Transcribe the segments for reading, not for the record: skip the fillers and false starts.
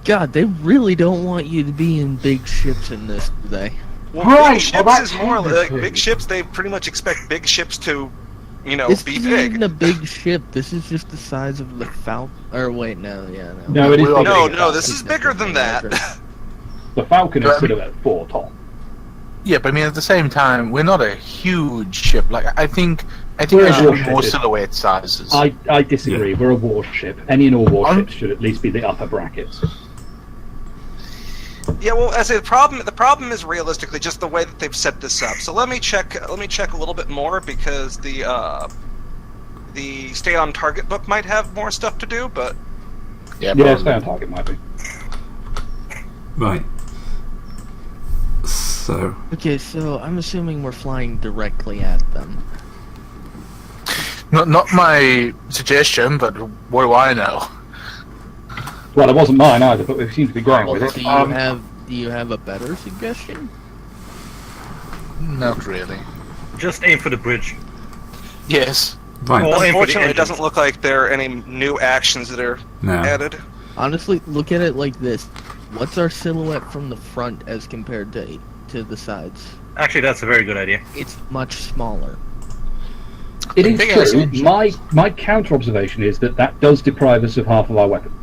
God, they really don't want you to be in big ships in this, do they? Well, Right, big ships well, is more like that's big ships. They pretty much expect big ships to, This be isn't big. even a big ship. This is just the size of the Falcon. Or wait, no. No, it is bigger. No, this is bigger than that. The Falcon is But- silhouette 4 tall. Yeah, but I mean, at the same time, we're not a huge ship. Like, I think We're there a should be warship. more silhouette sizes. I disagree. We're a warship. Any and all warships should at least be the upper brackets. Yeah, well, I say the problem is realistically just the way that they've set this up. So let me check a little bit more because the Stay on Target book might have more stuff to do, but yeah, Yeah, probably. stay on target might be. Right. So, Okay, so I'm assuming we're flying directly at them. Not my suggestion, but what do I know? Well, it wasn't mine either, but we seem to be going Well, with it. do you have a better suggestion? Not really. Just aim for the bridge. Yes. right. Well, aim for the unfortunately, it engines. doesn't look like there are any new actions that are Now, added. Honestly, look at it like this. What's our silhouette from the front as compared to the sides? Actually, that's a very good idea. It's much smaller. It is Big ass true. engines. My counter observation is that does deprive us of half of our weapons.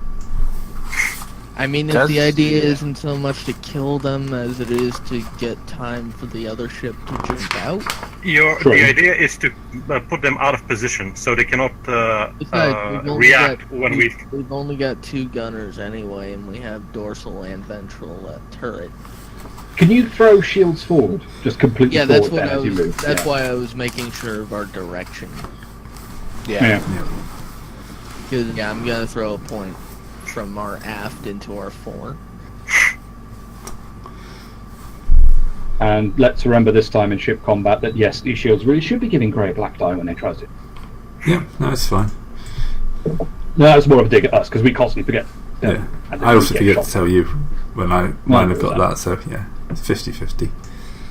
I mean, if Does- the idea isn't so much to kill them as it is to get time for the other ship to jump out. True. The idea is to put them out of position so they cannot Besides, react when we. we've only got 2 gunners anyway, and we have dorsal and ventral turret. Can you throw shields forward? Just completely Yeah, that's forward what I then as you was. move. That's Yeah. why I was making sure of our direction. Yeah. Because I'm gonna throw a point from our aft into our fore. And let's remember this time in ship combat that yes, these shields really should be giving Grey a black die when they tries it. yeah, no, it's fine. No, that's more of a dig at us because we constantly forget. Yeah. And then I we also get forget shot. to tell you when mine have got that. that, so yeah, it's 50-50.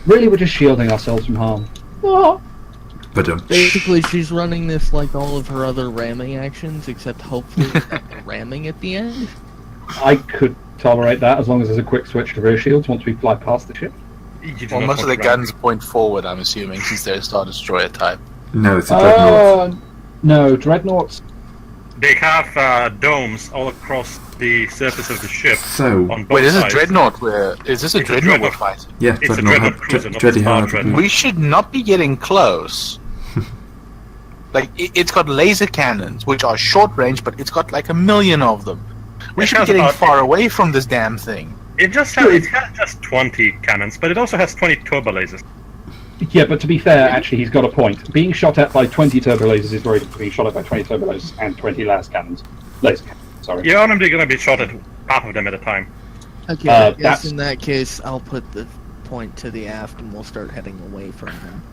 Really, we're just shielding ourselves from harm. But Basically, she's running this like all of her other ramming actions, except hopefully without the ramming at the end. I could tolerate that as long as there's a quick switch to rear shields once we fly past the ship. You do Well, not most of the want to run. guns point forward, I'm assuming, since they're Star Destroyer type. no, it's a dreadnought. No, dreadnoughts. They have domes all across the surface of the ship So, on both Wait, is this a sides. dreadnought? Is this a It's a dreadnought we're dreadnought. fighting? yeah, It's a dreadnought, dreadnought cruiser, not a dready star hard. dreadnought. We should not be getting close. Like, it's got laser cannons, which are short range, but it's got like 1 million of them. We It should be has getting about- far away from this damn thing. It has just 20 cannons, but it also has 20 turbo lasers. Yeah, but to be fair, actually, he's got a point. Being shot at by 20 turbo lasers is very different to being shot at by 20 turbo lasers and 20 laser cannons. Sorry. You're only going to be shot at half of them at a time. Okay, I guess that's- in that case, I'll put the point to the aft and we'll start heading away from them.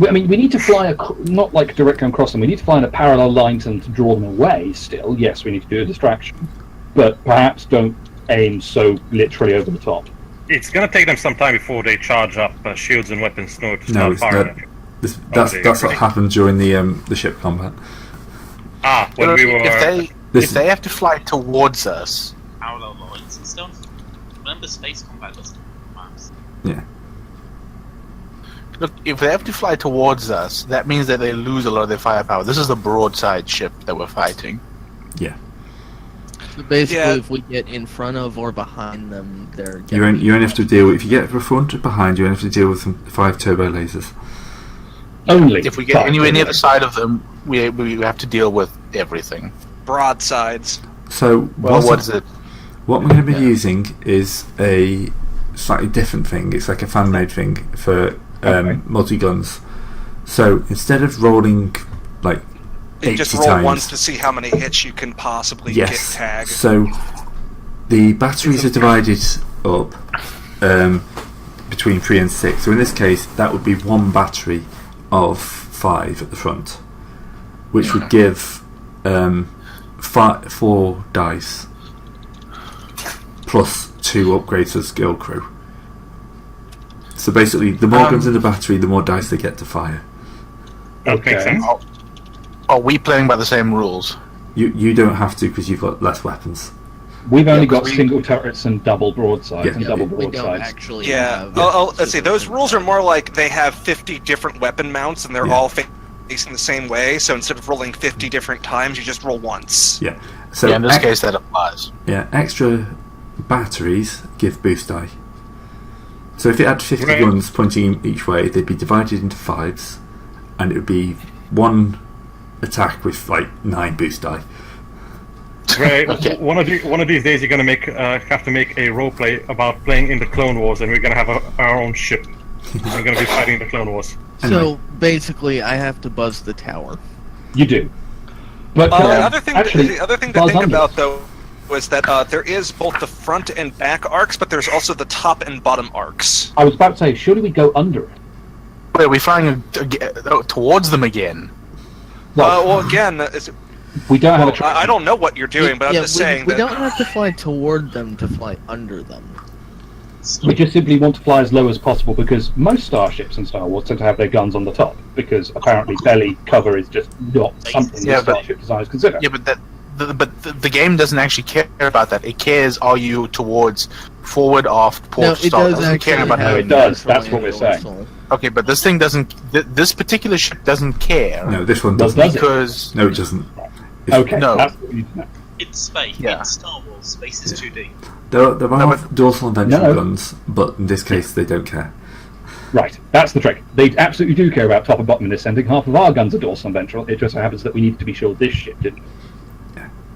I mean, we need to fly not like directly across them. We need to fly in a parallel line to them to draw them away. Still, yes, we need to do a distraction, but perhaps don't aim so literally over the top. It's going to take them some time before they charge up shields and weapons in order to No, start it's firing that- at you. That's they what already- happened during the ship combat. When we were... If Listen. they have to fly towards us, Parallel lines and stuff. Remember, space combat doesn't have maps. Yeah, look, if they have to fly towards us, that means that they lose a lot of their firepower. This is the broadside ship that we're fighting. yeah. So basically, Yeah. if we get in front of or behind them, they're You only have to deal with, if you get to the front or behind, you only have to deal with 5 turbo lasers. Only If we get anywhere near the side of them, we have to deal with everything. Broadsides. So Well, what is it? What we're going to be using is a slightly different thing. It's like a fan-made thing for multi-guns. So instead of rolling like You 80 just roll times, once to see how many hits you can possibly get tagged. So the batteries are divided up between 3 and 6. So in this case, that would be 1 battery of 5 at the front, which would give 4 dice plus 2 upgrades to skill crew. So basically, the more guns in the battery, the more dice they get to fire. Okay. Makes sense. Are we playing by the same rules? You don't have to because you've got less weapons. We've only Yeah, 'cause got we- single turrets and double broadsides Yeah. and double We don't broadsides. actually Yeah. have. Let's see. Those rules are more like they have 50 different weapon mounts, and they're Yeah. all facing the same way. So instead of rolling 50 different times, you just roll once. Yeah. So yeah, in this case, that applies. yeah, extra batteries give boost die. So if it had 50 Right. guns pointing each way, they'd be divided into 5s, and it would be one attack with like 9 boost die. Right. Okay. One of these days, you're gonna have to make a role play about playing in the Clone Wars, and we're gonna have our own ship. We're gonna be fighting the Clone Wars. So basically, I have to buzz the tower. You do. But The other thing, actually, the other thing to buzz think under. about though was that there is both the front and back arcs, but there's also the top and bottom arcs. I was about to say, surely we go under it. Wait, are we flying towards them again? Well, again, We don't have a track. I don't know what you're doing, but I'm just saying we that. don't have to fly toward them to fly under them. We just simply want to fly as low as possible because most starships in Star Wars tend to have their guns on the top because apparently belly cover is just not something Yeah, that but- starship designers consider. Yeah, but the game doesn't actually care about that. It cares: are you towards forward, aft, port, No, it start? does Doesn't actually care about No, have it does. a That's what we're triangle, saying. so- Okay, but this thing doesn't. This particular ship doesn't care No, this one Does doesn't. it? because No, it doesn't. It's- Okay, No. that's what we need to know. It's space. Yeah. In Star Wars, space is 2D. There are No, dorsal and ventral No. guns, but in this case they don't care. Right, that's the trick. They absolutely do care about top and bottom in this sending. Half of our guns are dorsal and ventral. It just so happens that we need to be sure this ship didn't.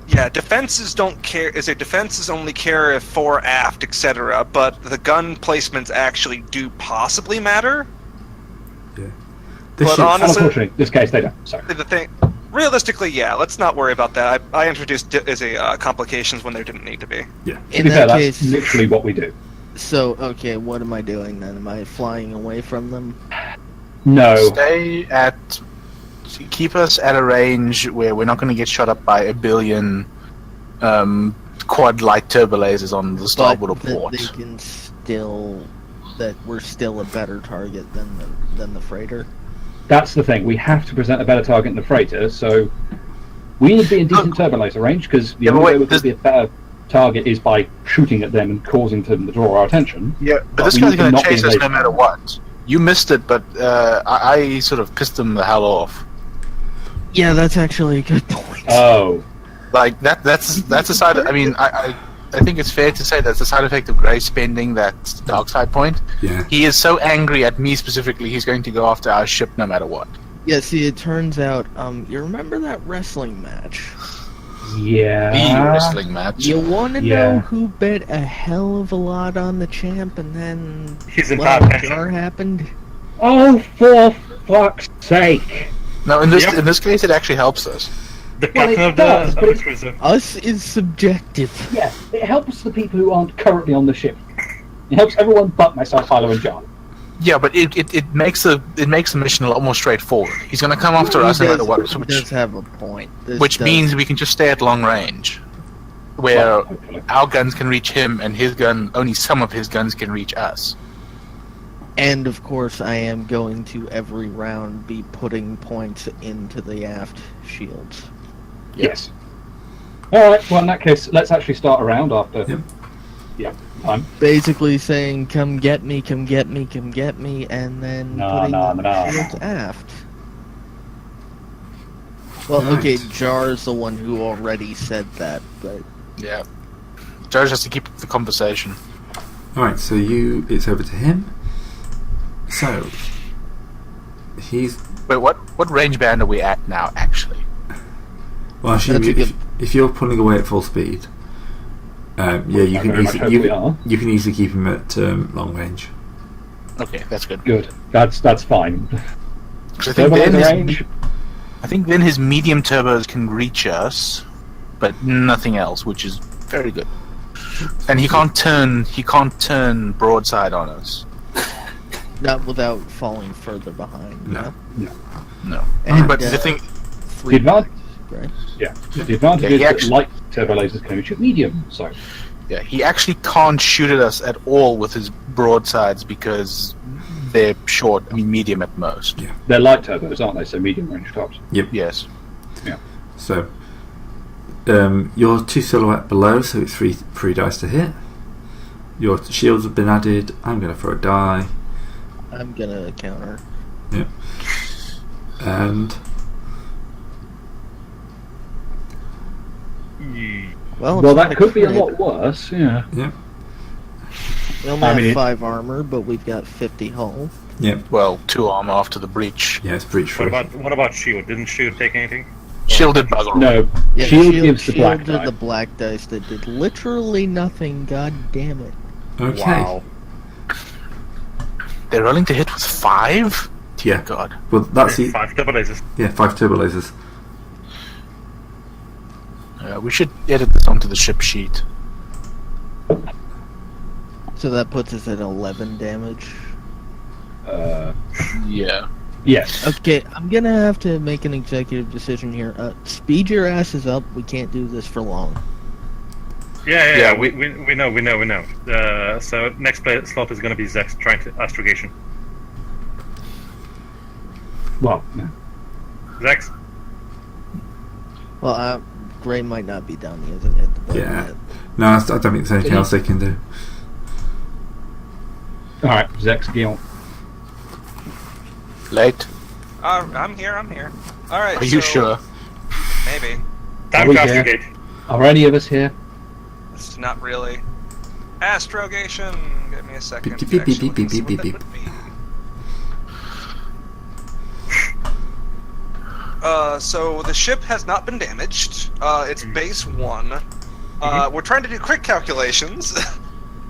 Yeah, defenses don't care. Defenses only care if fore, aft, etc. But the gun placements actually do possibly matter. This But ship, honestly- Unfortunately, in this case they don't. Sorry. The thing, realistically, yeah, let's not worry about that. I introduced complications when there didn't need to be. To In be fair, that that's case, literally what we do. so okay, what am I doing then? Am I flying away from them? No. stay at. Keep us at a range where we're not going to get shot up by a billion quad light turbo lasers on the starboard or But that port. they can still, that we're still a better target than the freighter. That's the thing. We have to present a better target than the freighter, so we need to be in decent turbo laser range because the Yeah, but only wait, way we can this- be a better target is by shooting at them and causing them to draw our attention. Yeah, but this we guy's need to going to not be chase us no invasive. matter what. You missed it, but I sort of pissed him the hell off. Yeah, that's actually a good point. Oh. Like that's a side. I mean, I think it's fair to say that's a side effect of Gray spending that dark side point. yeah. He is so angry at me specifically, he's going to go after our ship no matter what. Yeah, see, it turns out, you remember that wrestling match? Yeah. The wrestling match. You want to Yeah. know who bet a hell of a lot on the champ, and then He's in well, bad jar happened? Oh, for fuck's sake. No, in this Yep. in this case, it actually helps us. The Well, captain it of does, the but it's- cruiser. Us is subjective. Yeah, it helps the people who aren't currently on the ship. It helps everyone but myself, Philo, and John. Yeah, but it makes the mission a lot more straightforward. He's going to come after us no matter what, He does have a point. This which does- means we can just stay at long range, where Well, hopefully. our guns can reach him, and his gun only some of his guns can reach us. And of course, I am going to every round be putting points into the aft shields. Yes. Alright, well, in that case, let's actually start a round after. Yep. Yeah, time. Basically saying, come get me, come get me, come get me, and then No, putting no, the no. shields aft. Well, Right. okay, Jar's the one who already said that, but Yeah, George has to keep the conversation. Alright, so it's over to him. So he's Wait, what range band are we at now? Actually, well actually That's a good- if you're pulling away at full speed, yeah, you I can very much hope we easily are. you can easily keep him at long range. okay, that's good. Good. That's fine. 'Cause I think Turbo then laser his, range? I think then his medium turbos can reach us, but nothing else, which is very good. And he can't turn broadside on us. not without falling further behind. No. No, And, but the thing, three The advan- right? Yeah. The advantage Yeah, is he that actually- light turbo lasers can only shoot medium, so. yeah, he actually can't shoot at us at all with his broadsides because they're short. I mean, medium at most. Yeah. They're light turbos, aren't they? So medium range tops. Yes. So Your 2 silhouette below, so it's three dice to hit. Your shields have been added. I'm going to throw a die. I'm gonna counter. Yep. And Well, Well, it's that not could be a crit. lot worse. Yeah. yep, We only I have mean, 5 armor, but we've got 50 hull. yep. Well, 2 armor after the breach. Yeah, it's breach free. What about shield? Didn't shield take anything? Shielded bugger. all. No. Yeah, Shield gives the black shield did die. the black dice that did literally nothing. God damn it! Okay. Wow. They're rolling to hit with 5? Yeah. God. Well, that's the 5 double lasers. 5 turbo lasers. We should edit this onto the ship sheet. So that puts us at 11 damage. Yeah. Yes. Okay, I'm gonna have to make an executive decision here. Speed your asses up. We can't do this for long. Yeah. We know. So next slot is going to be Zex trying to astrogation. Well, yeah. Zex. Well, Gray might not be down. He hasn't hit the button Yeah. yet. No, I don't think there's anything else they can do. All right, Zex Gil. Late. I'm here. All right. Are you so sure? Maybe. Time we to here? astrogate. Are any of us here? It's not really. Astrogation. Give me a second. Beep, beep, to beep, actually beep, beep, see beep, what beep, that would be. So the ship has not been damaged. It's base 1. We're trying to do quick calculations,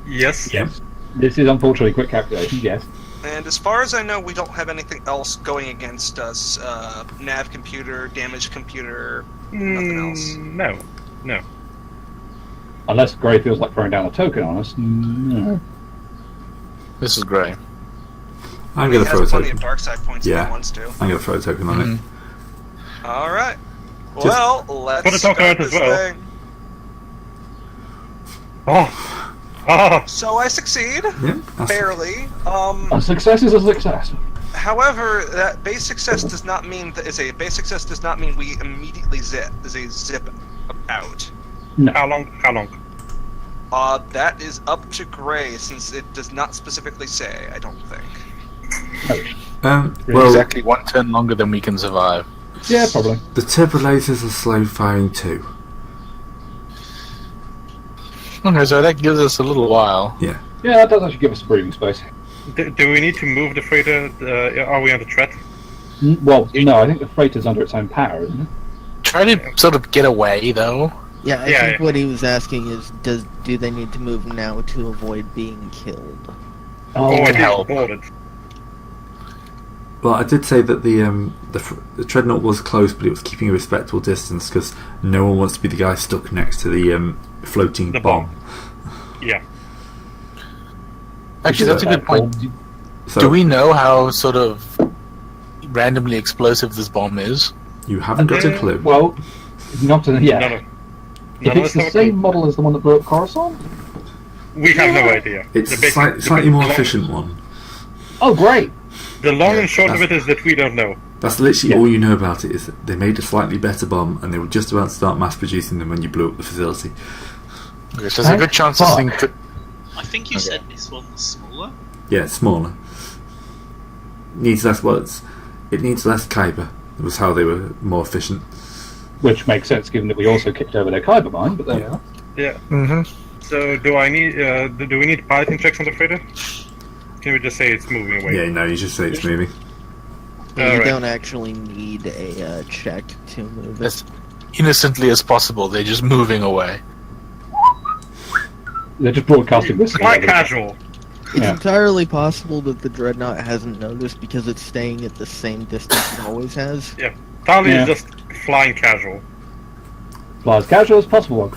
Yes. Yes. This is unfortunately quick calculation. Yes. and as far as I know, we don't have anything else going against us. Nav computer, damaged computer, nothing else. No. Unless Gray feels like throwing down a token on us. No. This is Grey. I'm He going to throw a has plenty token. of dark side points if Yeah. he wants to. I'm going to throw a token on it. All right. Well, let's Put a token start on it as this well. thing. Oh. So I succeed, Yeah. That's barely. A success is a success. However, that base success does not mean we immediately zip out. How long? That is up to Gray, since it does not specifically say. I don't think. well, Exactly 1 turn longer than we can survive. Yeah, probably. the turbo lasers are slow firing too. Okay, so that gives us a little while. Yeah. Yeah, that does actually give us breathing space. Do we need to move the freighter? Are we under threat? Well, no, I think the freighter's under its own power, isn't it? Try to sort of get away, though. Yeah, I Yeah, think yeah. what he was asking is, do they need to move now to avoid being killed? Oh, I can think help. boarded. Well, I did say that the Dreadnought was close, but it was keeping a respectable distance because no one wants to be the guy stuck next to the floating The bomb. Yeah. Actually, that's a good point. So Do we know how sort of randomly explosive this bomb is? you haven't got a clue. Well, not yet. None of If us it's the have a same clue. model as the one that blew up Coruscant? We have no idea. It's The a basic- slightly more the long- efficient one. Oh, great! The long Yeah, and short of that's- it is that we don't know. That's literally Yeah. all you know about it. Is that they made a slightly better bomb, and they were just about to start mass producing them when you blew up the facility. Okay, so there's a good chance this thing could... I think you said this one was smaller. Yeah, it's smaller. Needs less words. It needs less kyber. It was how they were more efficient. Which makes sense given that we also kicked over their Kyber mine, but there we are. Yeah. Mm-hmm. So do we need piloting checks on the freighter? Can we just say it's moving away? Yeah, no, you just say it's moving. You Alright. don't actually need a check to move it. As innocently as possible, they're just moving away. They're just broadcasting this. Quite casual. It's Yeah. entirely possible that the Dreadnought hasn't noticed because it's staying at the same distance it always has. Yeah. Tali Yeah. is just flying casual. Fly as casual as possible while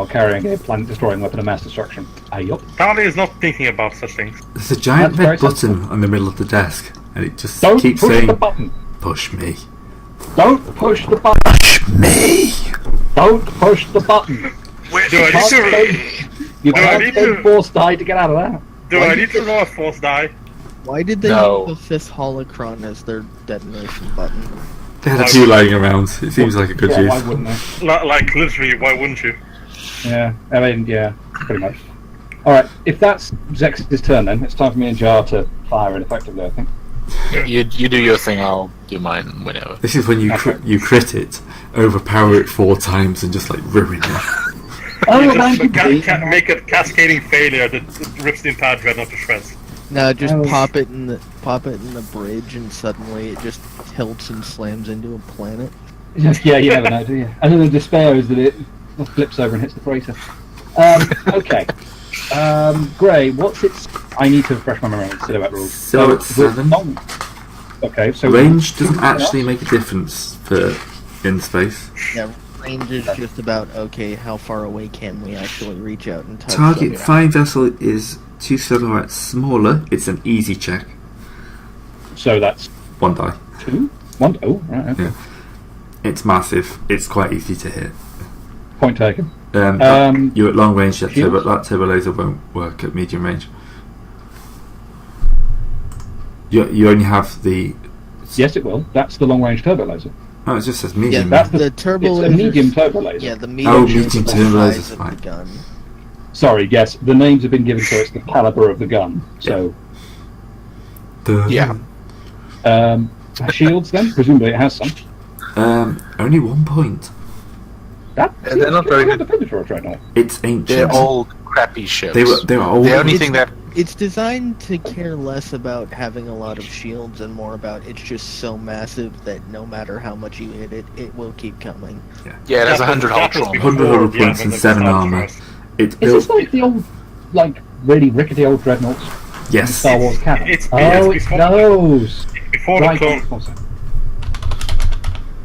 carrying a planet-destroying weapon of mass destruction. Yup. Tali is not thinking about such things. There's a giant That's very red button on the middle of the desk, and it just Don't keeps push saying, the button. "Push me, Don't push the button. push me." Don't push the button. Wait, Do I Can't need to? spend- You Do I can't need spend to- force die to get out of that. Do I need to roll a force die? Why did they No. use the fifth holocron as their detonation button? They had a few lying around. It seems like a good Yeah, use. why wouldn't they? Like, literally, why wouldn't you? Yeah, I mean, yeah, pretty much. Alright, if that's Zex's turn then, it's time for me and Jar to fire in effectively, I think. You do your thing, I'll do mine whenever. This is when you you crit it, overpower it 4 times, and just like ruin it. Oh, thank you, Make a cascading failure that rips the entire dreadnought to shreds. No, just Oh. pop it in the bridge, and suddenly it just tilts and slams into a planet. Yeah, you never know, do you? And then the despair is that it flips over and hits the freighter. Okay. Gray, what's its... I need to refresh my memory on silhouette rules. Silhouette with 7. Okay, so... Range doesn't actually make a difference for in space. Yeah, range is just about, okay, how far away can we actually reach out and touch Target them? 5 vessel is 2 silhouettes smaller. It's an easy check. So that's 1 die. 2? 1? Oh, right, okay. Yeah. It's massive. It's quite easy to hit. Point taken. You're at long range, that shields? turbo laser won't work at medium range. You only have the... Yes, it will. That's the long-range turbo laser. Oh, it just says Yeah, medium. that's the turbo It's a laser's- medium turbo laser. Yeah, the medium, Oh, is medium the turbo size laser's of fine. the gun. Sorry, yes, the names have been given, so it's the caliber of the gun. So, Duh. Yeah. shields then? Presumably it has some. Only 1 point. That Yeah, they're not very good. Defended for a dreadnought. It's ancient. They're old, crappy ships. They were old. The only thing that... It's designed to care less about having a lot of shields and more about it's just so massive that no matter how much you hit it, it will keep coming. Yeah, it has That 100 was hull before- trauma. 100 hull yeah, points when and they 7 started armor. first. It's Is built... this like the old, like, really rickety old dreadnoughts in Yes. Star Wars canon? It's Oh, it's before- those! Before the Right, clone...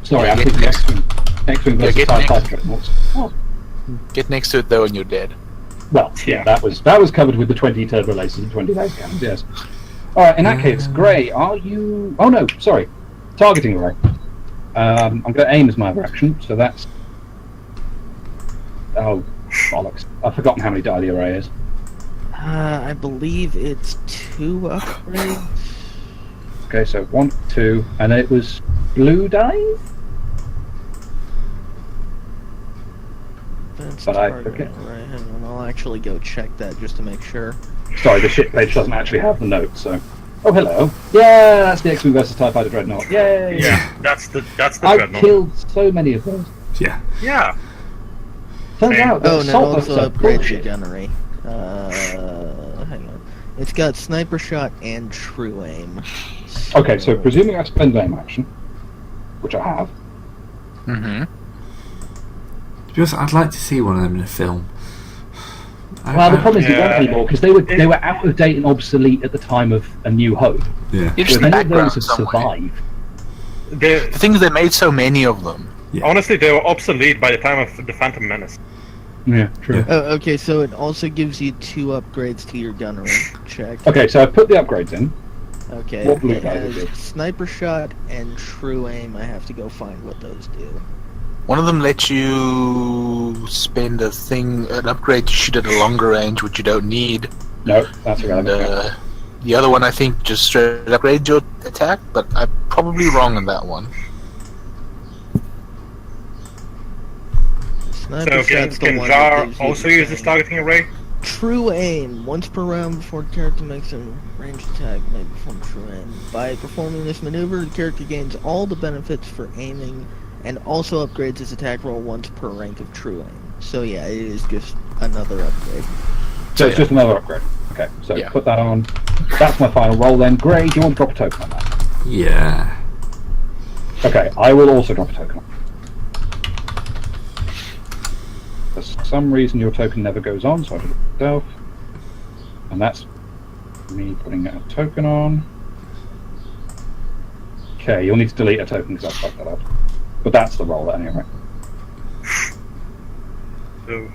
Sorry, Yeah, I'm get thinking next. X-Wing Yeah, versus get TIE next. Fighter dreadnoughts. Oh, Get next to it though and you're dead. well, yeah, that was covered with the 20 turbo lasers and 20 laser cannons, yes. Alright, in that case, Gray, are you... Oh no, sorry. Targeting array. I'm going to aim as my other action, so that's... Oh, bollocks. I've forgotten how many die the array is. I believe it's 2 upgrades. Okay, so 1, 2, and it was blue dice? That's But I target, forget. right? Hang on, I'll actually go check that just to make sure. Sorry, the ship page doesn't actually have the notes, so... Oh, hello. Yeah, that's the X-Wing versus TIE Fighter Dreadnought. Yay! Yeah, that's the I've dreadnought. killed so many of those. Yeah. Yeah. Turns Same. out that Oh, and it assault boats also are upgrades your bullshit. gunnery. Hang on. It's got sniper shot and true aim. Okay, so presuming I spend aim action, which I have, Mm-hmm. To be honest, I'd like to see one of them in a film. well, the problem is they won't Yeah. anymore because they were out of date and obsolete at the time of A New Hope. Yeah. It's So the many of background those have somewhere. survived. They, The thing is, they made so many of them. honestly, they were obsolete by the time of the Phantom Menace. Yeah, true. Yeah. Oh, okay, so it also gives you 2 upgrades to your gunnery. Check. Okay, so I put the upgrades in. Okay. What blue it guy has is it? sniper shot and true aim. I have to go find what those do. One of them lets you spend an upgrade to shoot at a longer range, which you don't need. No, that's And, irrelevant. the other one, I think, just straight upgrades your attack, but I'm probably wrong on that one. Sniper So can, shot's the can one Jar that gives you also the use this same. targeting array? True aim. Once per round before the character makes a ranged attack, may perform true aim. By performing this maneuver, the character gains all the benefits for aiming and also upgrades his attack roll once per rank of true aim. So yeah, it is just another upgrade. So it's just another upgrade. Okay, so Yeah. put that on. That's my final roll then. Gray, do you want to drop a token on that? Yeah. Okay, I will also drop a token on. For some reason your token never goes on, so I do it myself. And that's me putting a token on. Okay, you'll need to delete a token because I fucked that up. But that's the roll anyway. So...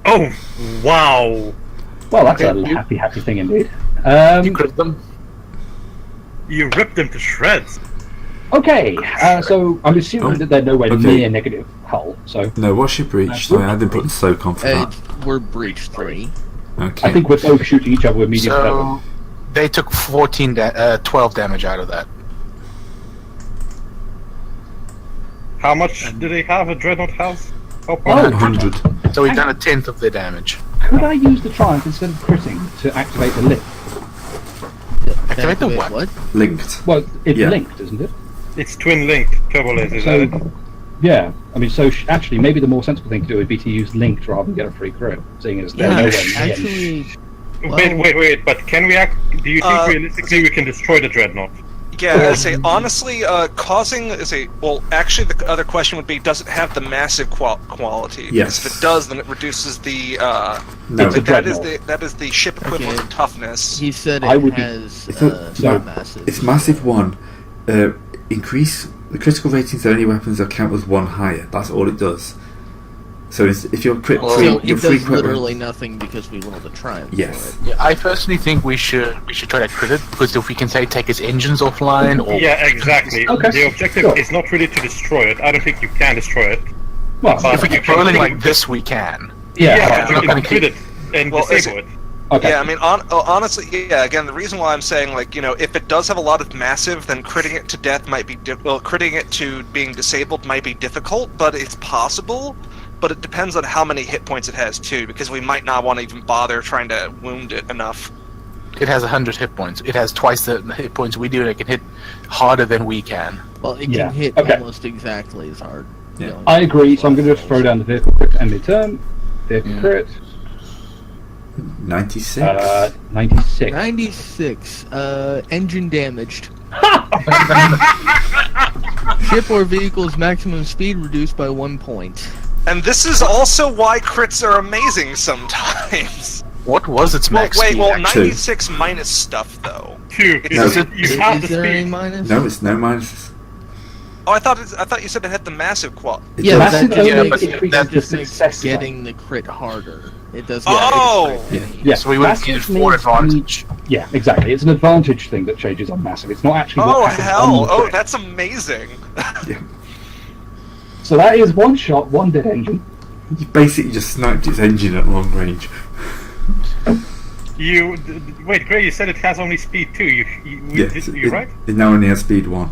Oh, wow! Well, that's a Okay, you- happy thing indeed. You crit them. You ripped them to shreds. Okay, so I'm assuming that they're nowhere Okay. near negative hull, so No, what's your breach? Sorry, I didn't put the soak on for that. We're breach 3. Okay. I think we're both shooting each other with medium turbo. So they took 12 damage out of that. How much do they have? A dreadnought house? Oh, 100. So we've done a tenth of their damage. Could I use the triumph instead of critting to activate the link? Activate the what? Linked. Well, it's Yeah. linked, isn't it? It's twin linked turbo laser. Is that it? So, yeah. I mean, so actually, maybe the more sensible thing to do would be to use linked rather than get a free crit, seeing as they're Yeah, nowhere near. actually, Wait. But can we do you think realistically we can destroy the dreadnought? Yeah, I say honestly, actually, the other question would be: does it have the massive quality? Yes. Because if it does, then it reduces the. No. It's a that is dreadnought. that is the ship equivalent Okay. toughness. he said I it would be- has It's not- no. massive. It's massive 1. Increase the critical ratings of any weapons that count as 1 higher. That's all it does. So if you're crit Well, free, So you're it free does crit. literally nothing because we rolled a triumph. Yes. For it. Yeah, I personally think we should try to crit it, because if we can say take its engines offline or Yeah, exactly. Okay, The objective sure. is not really to destroy it. I don't think you can destroy it. Well, But if we you keep can rolling think- like this, we can. yeah. Yeah, we're you not can gonna crit keep- it and Well, is disable it. Okay. Yeah, I mean, honestly, yeah. Again, the reason why I'm saying, like, you know, if it does have a lot of massive, then critting it to death might be critting it to being disabled might be difficult, but it's possible. But it depends on how many hit points it has too, because we might not want to even bother trying to wound it enough. It has 100 hit points. It has twice the hit points we do, and it can hit harder than we can. Well, it Yeah, can hit okay. almost exactly as hard. Yeah. you know, I agree, so I'm going to just throw down the vehicle crit to end the turn. Vehicle Yeah. crit, 96. 96. 96. Engine damaged. Ship or vehicle's maximum speed reduced by 1 point. And this is also why crits are amazing sometimes. What was its Well, max wait, speed? well, actually? 96 minus stuff though. 2. No. You have the Is there any speed. minus? No, it's no minuses. Oh, I thought you said it had the massive qual. It Yeah, does. Massive that just only makes, increases that the just makes success rate. getting the crit harder. It does. Oh! Yeah, So we would have massive needed 4 means advantage. Yeah, exactly. It's an advantage thing that changes on massive. It's not actually Oh what happens on hell! the Oh, crit. that's amazing. So that is 1 shot, 1 dead engine. You basically just sniped its engine at long range. Wait, Gray, you said it has only speed 2. You're right? It now only has speed 1.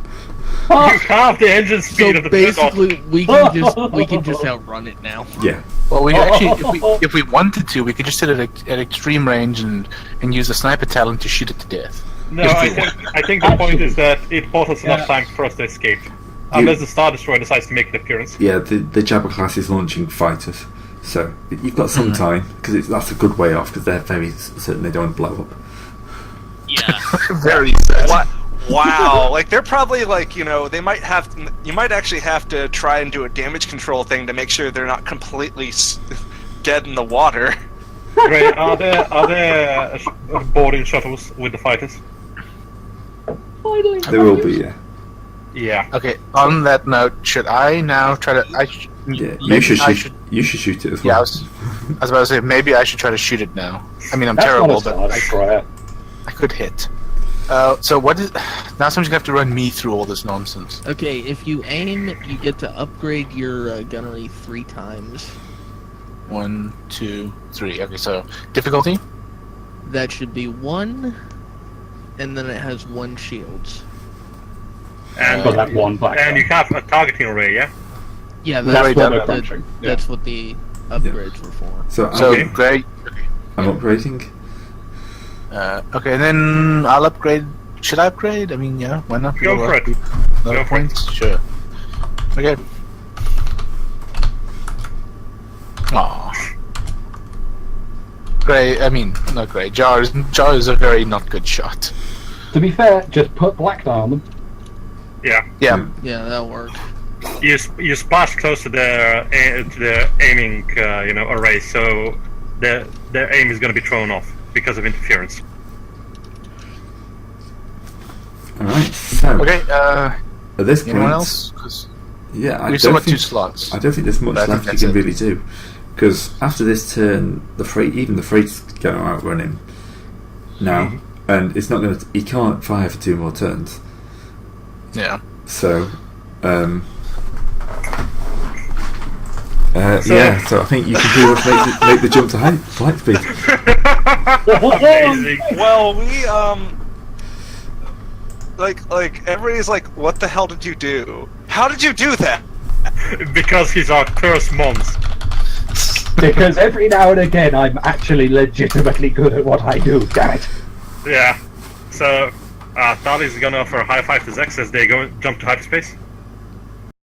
You have the engine So speed of the dreadnought. basically, we can just outrun it now. Yeah. Well, we actually, if we wanted to, we could just sit at extreme range and use the sniper talent to shoot it to death. No, I think the point is that it bought us enough time for us to escape. Unless the Star Destroyer decides to make an appearance. Yeah, the Jabba class is launching fighters. So you've got some time, because that's a good way off, because they're very certain they don't blow up. Yeah. Very sad. What? Wow! Like they're probably like, you know, you might actually have to try and do a damage control thing to make sure they're not completely dead in the water. Gray, are there boarding shuttles with the fighters? There will be, yeah. Yeah. Okay. On that note, should I now try to? Yeah, maybe you should shoot it as well. Yeah, I was about to say maybe I should try to shoot it now. I mean, I'm That's terrible, not a but Star Destroyer. I could hit. So what is? Now somebody's gonna have to run me through all this nonsense. Okay, if you aim, you get to upgrade your gunnery 3 times. 1, 2, 3. Okay, so difficulty. That should be 1, and then it has 1 shields. And Got that 1 black. and you have a targeting array, yeah? Yeah, That's that's, what what, they're the, crunching. Yeah. that's what the upgrades were for. So, So Okay. great. I'm upgrading. Okay, and then I'll upgrade. Should I upgrade? I mean, yeah, why not? Go for it. Another Go for it. points? Sure. Okay. Aw. Gray, I mean, not Gray. Jar is a very not good shot. To be fair, just put black dye on them. Yeah. Yeah. Yeah, that worked. You splash close to the aiming array, so their aim is going to be thrown off because of interference. Alright, so Okay, at this point, anyone else? 'Cause yeah, I we've still don't got 2 think slots. I don't think there's much But I think left you that's can it. really do, because after this turn, even the freight's going to outrun him now, and it's not going to. He can't fire for 2 more turns. Yeah. So, yeah. So I think you can pretty much make the jump to flight speed. Amazing. Well, we like everybody's like, what the hell did you do? How did you do that? Because he's our cursed mons. Because every now and again I'm actually legitimately good at what I do, damn it. Yeah. So, Thali's gonna offer a high five to Zex as they jump to hyperspace.